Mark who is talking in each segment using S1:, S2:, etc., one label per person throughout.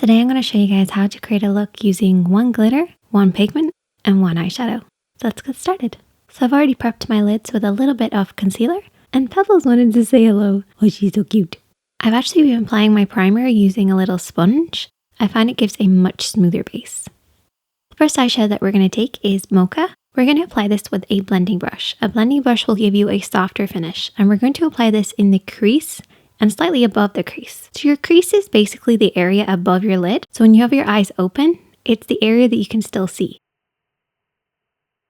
S1: Today I'm going to show you guys how to create a look using one glitter, one pigment, and one eyeshadow. So let's get started. So I've already prepped my lids with a little bit of concealer, and Pebbles wanted to say hello. Oh, she's so cute. I've actually been applying my primer using a little sponge. I find it gives a much smoother base. The first eyeshadow that we're going to take is Mocha. We're going to apply this with a blending brush. A blending brush will give you a softer finish, and we're going to apply this in the crease and slightly above the crease. So your crease is basically the area above your lid. So when you have your eyes open, it's the area that you can still see.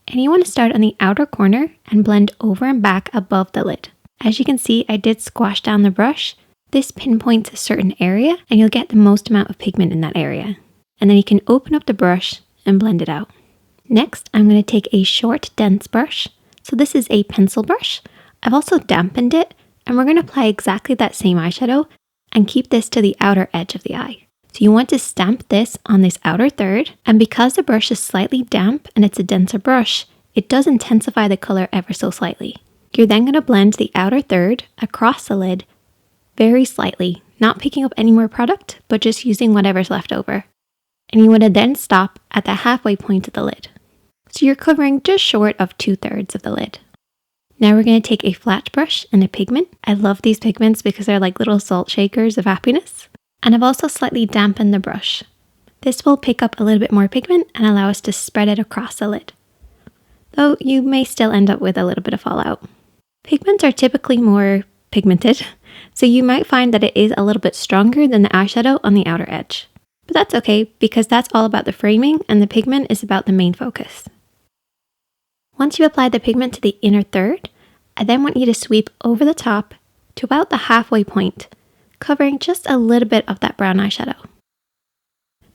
S1: And you want to start on the outer corner and blend over and back above the lid. As you can see, I did squash down the brush. This pinpoints a certain area and you'll get the most amount of pigment in that area. And then you can open up the brush and blend it out. Next, I'm going to take a short, dense brush. So this is a pencil brush. I've also dampened it, and we're going to apply exactly that same eyeshadow and keep this to the outer edge of the eye. So you want to stamp this on this outer third, and because the brush is slightly damp and it's a denser brush, it does intensify the color ever so slightly. You're then going to blend the outer third across the lid very slightly, not picking up any more product, but just using whatever's left over. And you want to then stop at the halfway point of the lid. So you're covering just short of 2/3 of the lid. Now we're going to take a flat brush and a pigment. I love these pigments because they're like little salt shakers of happiness. And I've also slightly dampened the brush. This will pick up a little bit more pigment and allow us to spread it across the lid. Though you may still end up with a little bit of fallout. Pigments are typically more pigmented, so you might find that it is a little bit stronger than the eyeshadow on the outer edge. But that's okay because that's all about the framing and the pigment is about the main focus. Once you apply the pigment to the inner third, I then want you to sweep over the top to about the halfway point, covering just a little bit of that brown eyeshadow.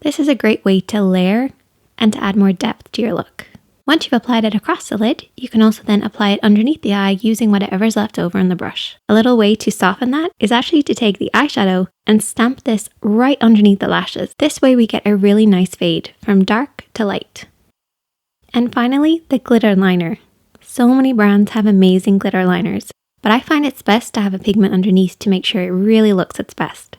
S1: This is a great way to layer and to add more depth to your look. Once you've applied it across the lid, you can also then apply it underneath the eye using whatever's left over in the brush. A little way to soften that is actually to take the eyeshadow and stamp this right underneath the lashes. This way we get a really nice fade from dark to light. And finally, the glitter liner. So many brands have amazing glitter liners, but I find it's best to have a pigment underneath to make sure it really looks its best.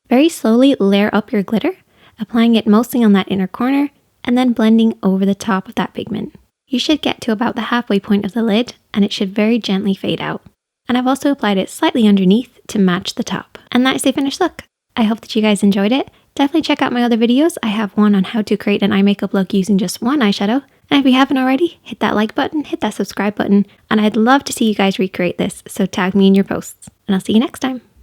S1: Very slowly layer up your glitter, applying it mostly on that inner corner, and then blending over the top of that pigment. You should get to about the halfway point of the lid, and it should very gently fade out. And I've also applied it slightly underneath to match the top. And that is the finished look. I hope that you guys enjoyed it. Definitely check out my other videos. I have one on how to create an eye makeup look using just one eyeshadow. And if you haven't already, hit that like button, hit that subscribe button, and I'd love to see you guys recreate this, so tag me in your posts. And I'll see you next time.